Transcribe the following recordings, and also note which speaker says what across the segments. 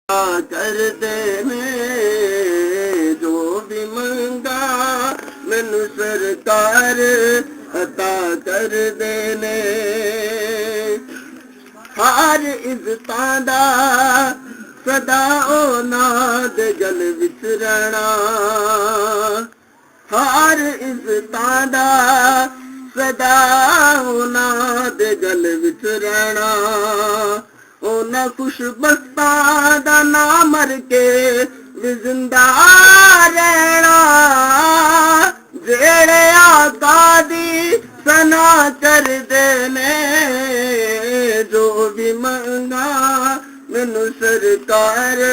Speaker 1: कर देने जो भी मंगा मैनू सरकार अता कर देने हर इज्जतां दा सदा ओनां दे गल विच रहना हर इज्जतां दा सदा ओनां दे गल विच रहना ओना खुशबख्तां दा नाम मर के भी जिंदा रहना जेड़े आका दी सना कर देने जो भी मंगा मैनू सरकार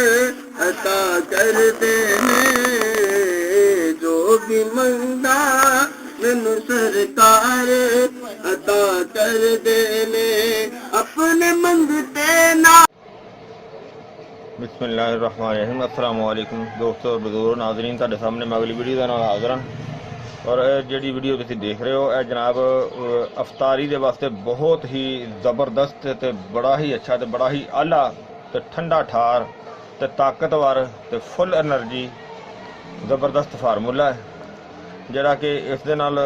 Speaker 1: अता कर देने जो भी मंगा मैनू सरकार अता कर देने अपने मंगते ना।
Speaker 2: बिस्मिल्लाहिर्रहमानिर्रहीम। अस्सलाम वालेकुम दोस्तों बुजुर्ग नाज़रीन, तुहाडे सामने मैं अगली वीडियो दे नाल हाज़र हां। और जिहड़ी वीडियो तुसीं देख रहे हो जनाब अफतारी दे वास्ते बहुत ही ज़बरदस्त ते बड़ा ही अच्छा ते बड़ा ही आला ते ठंडा ठार ते ताकतवर ते फुल एनर्जी ज़बरदस्त फार्मूला है जिहड़ा कि इस दे नाल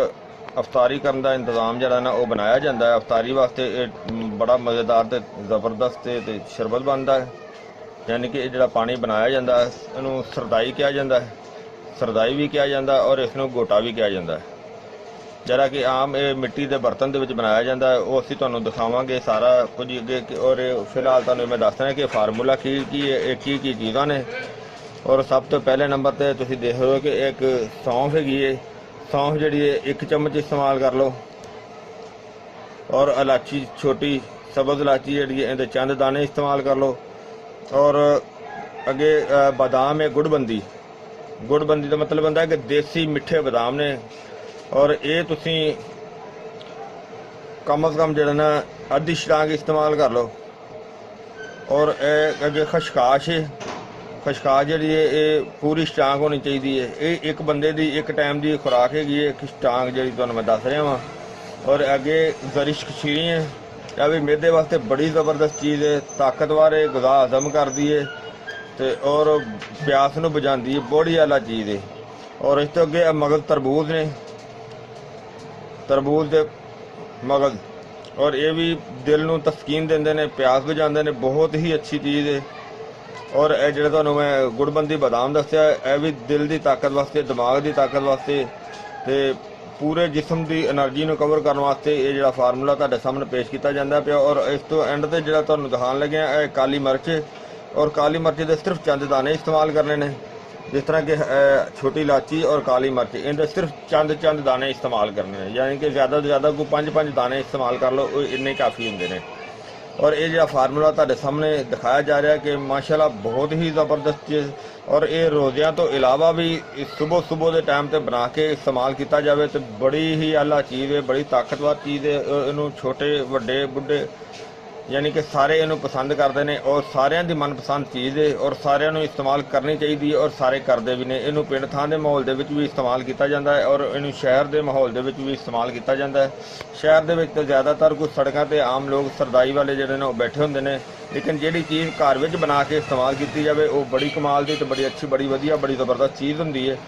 Speaker 2: अफतारी करन दा इंतज़ाम जिहड़ा ना वो बनाया जाता है। अफतारी वास्ते बड़ा मज़ेदार ते ज़बरदस्त ते शरबत बनता है, यानी कि जिहड़ा पानी बनाया जाता है इनू सरदाई कहा जाता है, सरदाई भी कहा जाता है और इसनू गोटा भी कहा जाता है। जिहड़ा कि आम ये मिट्टी के बर्तन दे विच बनाया जाता है वो असीं तुहानूं दिखावांगे सारा कुछ अगे। और फिलहाल तुहानूं मैं दस रहा कि फार्मूला की चीज़ां ने। और सब तो पहले नंबर पर तुसीं देख रहे हो कि एक सौंफ हैगी है, सौंफ जिहड़ी है 1 चम्मच इस्तेमाल कर लो। और इलाची छोटी सब्ज़ इलाची जिहड़ी है इहदे चंद दाने इस्तेमाल कर लो। और अगे बादाम है गुड़बंदी का मतलब होंदा है कि देसी मिठे बादाम ने। और ये तुसीं कम अज़ कम जिहड़ा ना अद्धी छटांग इस्तेमाल कर लो। और अगे खशकाश है, खशकाश जी ये पूरी छटांग होनी चाहिए है। ये एक बंदे की एक टाइम की खुराक हैगी है छटांग जी तुहानूं मैं दस रहा वा। और अगे गरिश खीरी है, यह भी मैदे वास्ते बड़ी ज़बरदस्त चीज़ है, ताकतवर है, गज़ा हज़म करती है ते और प्यास नूं बुझाती है, बड़ी आला चीज़ है। और इस तो अगे मगज़ तरबूज ने, तरबूज के मगज़, और ये भी दिल नूं तस्कीन देंदे ने, प्यास बुझाते हैं, बहुत ही अच्छी चीज़ है। और यह जो तुहानूं मैं गुड़बंदी बादाम दस्सिया यह भी दिल की ताकत वास्ते, दिमाग की ताकत वास्ते ते पूरे जिसम की एनर्जी को कवर करने वास्ते ये जो फार्मूला तुहाडे सामने पेश किया जाता पिया। और इस तो एंड ते जो तुहानूं दिखाण लगे काली मिर्च, और काली मिर्च के सिर्फ चंद दाने इस्तेमाल करने ने, जिस तरह कि छोटी इलाची और काली मिर्च इनके सिर्फ चंद दाने इस्तेमाल करने हैं, यानी कि ज़्यादा तो ज़्यादा कोई 5 दाने इस्तेमाल कर लो, इन्ने काफ़ी होंगे ने। और ये जो फार्मूला तुहाडे सामने दिखाया जा रहा है कि माशाल्लाह बहुत ही ज़बरदस्त चीज़। और ये रोज़ियां तो इलावा भी सुबह के टाइम पर बना के इस्तेमाल किया जाए तो बड़ी ही आला चीज़ है, बड़ी ताकतवर चीज़ है। इनू छोटे वड्डे बुढ़े यानी कि सारे इनू पसंद करते हैं और सारिਆਂ ਦੀ मनपसंद चीज़ है। और सारिਆਂ ਨੂੰ इस्तेमाल करनी चाहिए और सारे करते भी ने। इनू पिंड थां दे माहौल दे विच भी इस्तेमाल किया जाता है और इनू शहर के माहौल दे विच भी इस्तेमाल किया जाता है। शहर दे विच तो ज़्यादातर कुछ सड़कों पर आम लोग सरदाई वाले जिहड़े ने बैठे होंदे ने, लेकिन जिहड़ी चीज़ घर विच बना के इस्तेमाल की जाए वो बड़ी कमाल की तो बड़ी अच्छी, बड़ी वधिया, बड़ी ज़बरदस्त चीज़ होंदी है।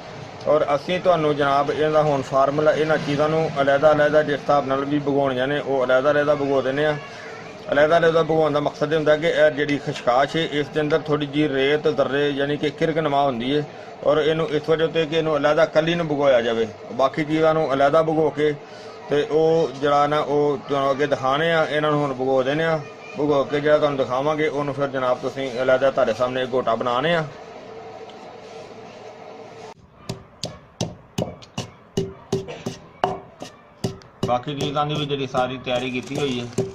Speaker 2: और असीं तुहानूं जनाब इहदा हुण फार्मूला इन्हां चीज़ां नूं अलहदा जिस हिसाब नाल भी भगोणियां ने वो अलहदा भगो दिंदे आ। अलहदा भगवान का मकसद होंगे कि जी खशकाश है इसके अंदर थोड़ी जी रेत दर्रे यानी कि किरक नमा होंगी है। और इनू इस वजह से कि इनू अलहदा कली न भगोया जाए, बाकी चीज़ों अलहदा भगो के तो जरा ना वो अगे दिखाने इन्हों हम भगो देने भगो के जो तुम दिखावे उन्होंने फिर जनाब तुम अलहदा तुहाडे सामने गोटा बनाने। बाकी चीज़ों की भी जी सारी तैयारी की हुई है।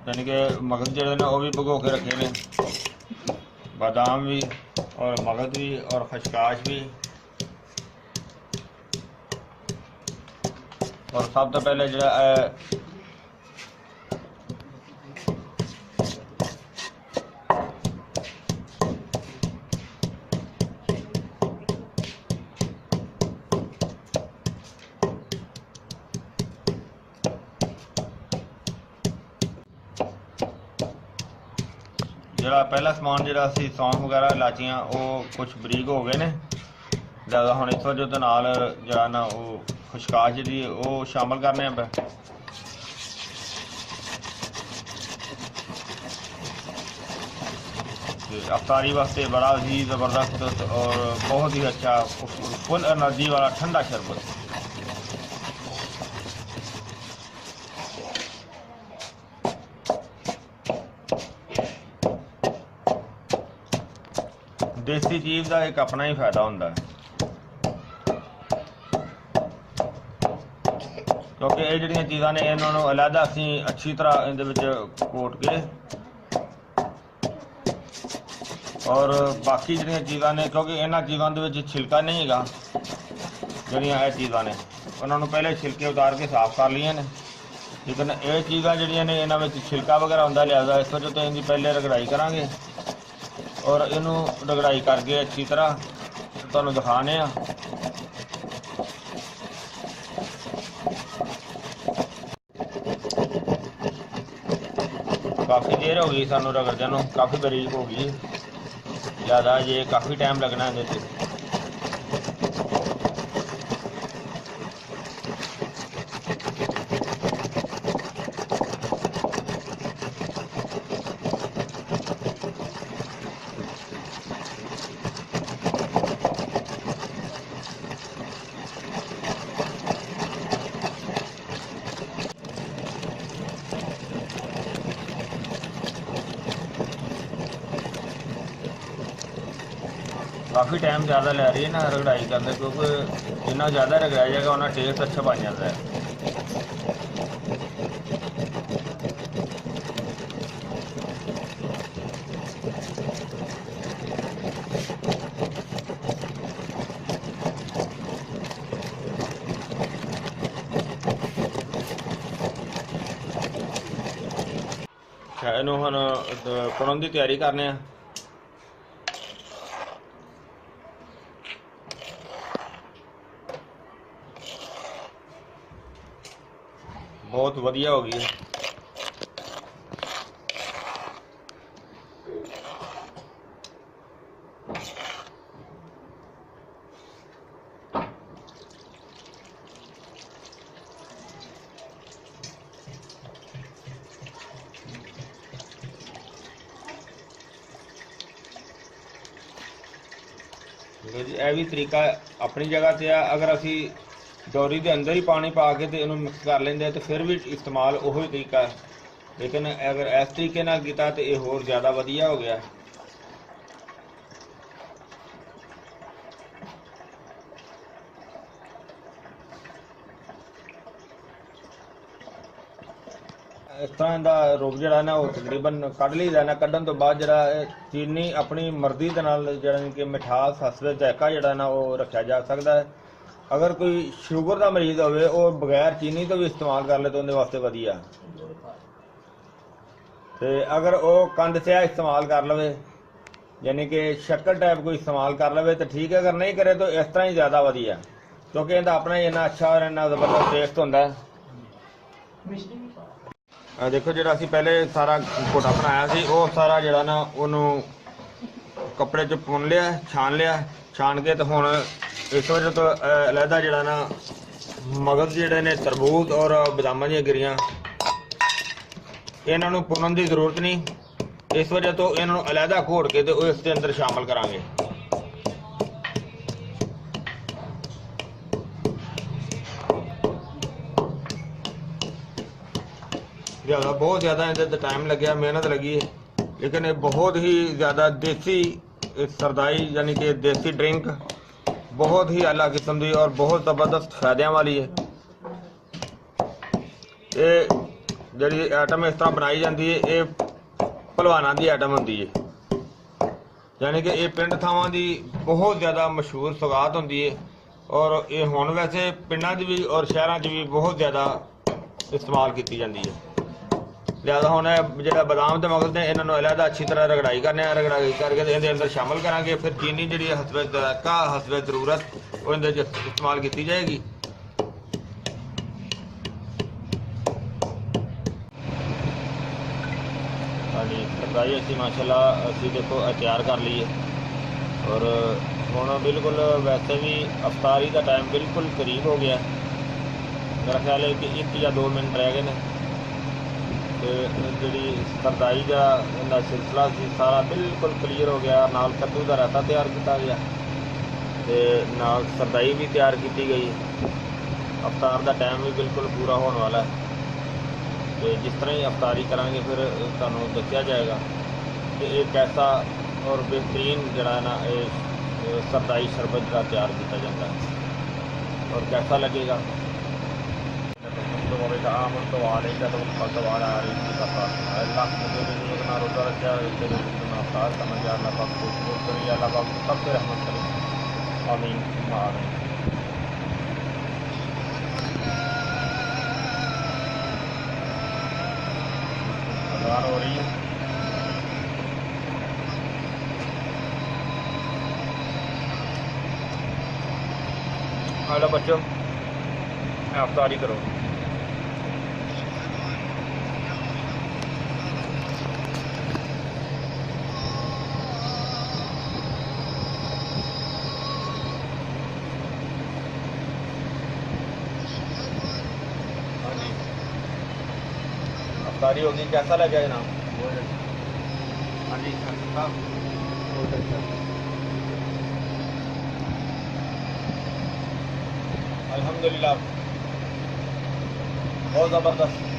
Speaker 2: यानी कि मगज़ जो ने वो भी भगो के रखे ने, बादाम भी और मगज़ भी और खशकाश भी। और सब तो पहले जो ਜਿਹੜਾ ਪਹਿਲਾ ਸਮਾਨ ਜਿਹੜਾ ਸੀ ਸੌਂਫ ਵਗੈਰਾ ਇਲਾਚੀਆਂ ਉਹ ਕੁਝ ਬਰੀਕ ਹੋ ਗਏ ਨੇ। ਜ਼ਿਆਦਾ ਹੁਣ ਇਸ ਵਜ੍ਹਾ ਦੇ ਨਾਲ ਜਿਹੜਾ ਨਾ ਉਹ ਖੁਸ਼ਕਾਸ਼ ਜਿਹੜੀ ਉਹ ਸ਼ਾਮਲ ਕਰਨੇ ਆ। अफ्तारी वास्ते बड़ा ही ज़बरदस्त और बहुत ही अच्छा फुल एनर्जी वाला ठंडा शरबत। देसी चीज़ का एक अपना ही फायदा होता है, क्योंकि ये जड़ियाँ चीज़ां ने इन्होंने अलहदा असीं अच्छी तरह इहदे कोट के और बाकी जड़ियाँ चीज़ां ने, क्योंकि इन्हां चीज़ों के छिलका नहीं हैगा, जड़ियाँ ये चीज़ां ने उन्होंने पहले छिलके उतार के साफ कर लिए ने, लेकिन ये चीज़ां जड़ियाँ ने इन्हां विच छिलका वगैरह होंदा, लिहाजा इस वजह तो इनकी पहले रगड़ाई करांगे और इनू रगड़ाई करके अच्छी तरह तुहानूं दिखाने आ। काफ़ी देर हो गई सानू रगड़दे नूं, काफ़ी बारीक हो गई, ज़्यादा ये काफ़ी टाइम लगना है इहदे ते। काफ़ी टाइम ज़्यादा ले रही है ना रगड़ाई करने, क्योंकि जितना ज़्यादा रगड़ाया जाएगा उतना टेस्ट अच्छा बन जाता है। इनू हम पुणन की तैयारी करने। बहुत वधिया हो गई है। यह भी तरीका अपनी जगह से अगर असी डोरी के अंदर ही पानी पा के तो इन्हों मिक्स कर लेंगे तो फिर भी इस्तेमाल वही तरीका है, लेकिन अगर इस तरीके नाल कीता तो यह होर ज़्यादा वधिया हो गया। इस तरह इहदा रुख जिहड़ा ना वो तकरीबन कढ़ लईदा ना, कढ़न तो बाद जिहड़ा चीनी अपनी मर्जी दे नाल जिहड़ा कि मिठास हसवे जायका जिहड़ा ना वो रखा जा सकता है। अगर कोई शुगर का मरीज होवे वो बगैर चीनी तो भी इस्तेमाल कर ले तो उनके वास्ते वधिया। तो अगर वो कंद स्याह इस्तेमाल कर लवे यानी कि शक्कर टाइप कोई इस्तेमाल कर लवे तो ठीक है, अगर नहीं करे तो इस तरह ही ज़्यादा वधिया, क्योंकि इनका अपना ही इन्ना अच्छा और इन्ना जबरदस्त टेस्ट होंदा है। देखो जो असी पहले सारा घोटा बनाया सी वो सारा जिहड़ा ना उन्होंने कपड़े च पुन लिया, छान के तो हुण इस वजह तो अलहदा जिहड़ा ना मगज जिहड़े ने तरबूज और बदामां दी गिरियां इन्हां नूं पुनन की जरूरत नहीं, इस वजह तो इन्हां नूं अलहदा घोट के तो इसके अंदर शामिल करांगे। बहुत ज़्यादा इहदे टाइम लग्या, मेहनत लगी है, लेकिन ये बहुत ही ज़्यादा देसी सरदाई यानी कि देसी ड्रिंक बहुत ही आला किस्म की और बहुत ज़बरदस्त फायदे वाली है। ये जी आइटम इस तरह बनाई जाती है, ये भलवाना की आइटम होंगी है, यानी कि ये पिंड थावां की बहुत ज़्यादा मशहूर सौगात होंगी है और ये हुण वैसे पिंडां च भी और शहरों च भी बहुत ज़्यादा इस्तेमाल की जाती है। लिहाजा हम जो बादाम तो मगज ने इन्होंने अलहदा अच्छी तरह रगड़ाई करने, रगड़ाई करके इहदे अंदर शामिल करांगे, फिर चीनी जी हसबे जायका हसबे जरूरत वो इहदे इस्तेमाल की जाएगी। ਹਾਂਜੀ ਸਰਦਾਈ ਅਸੀਂ ਮਾਸ਼ਾਅੱਲਾ ਅਸੀਂ ਦੇਖੋ ਤਿਆਰ ਕਰ ਲਈ ਹੈ ਔਰ ਹੁਣ ਬਿਲकुल वैसे भी अफ्तारी का टाइम बिल्कुल करीब हो गया। मेरा ख्याल है कि 1 या 2 मिनट रह गए हैं तो जी सरदाई का इनका सिलसिला सी सारा बिल्कुल क्लीयर हो गया। नाल कद्दू का रायता तैयार किया गया तो नाल सरदाई भी तैयार की गई। अफ्तार का टाइम भी बिल्कुल पूरा होने वाला है तो जिस तरह ही अफ्तारी करांगे फिर तुहानूं दस्सिया जाएगा कि एक कैसा और बेहतरीन जड़ा ना सरदाई शरबत का तैयार किया जाता है और कैसा लगेगा। आम तो वाले का तो फल वाला आ रही का अल्लाह मुझे भी ना रोज़ा रखा तेरे ना साथ समझ अल्लाह पाक को कबूल करे अल्लाह पाक को सब पे रहमत करे आमीन आमीन। अज़ान हो रही है। हेलो बच्चों अफ्तारी करो। अफ्तारी होगी कैसा लगा जनाब? हाँ जी अल्हम्दुलिल्लाह बहुत ज़बरदस्त।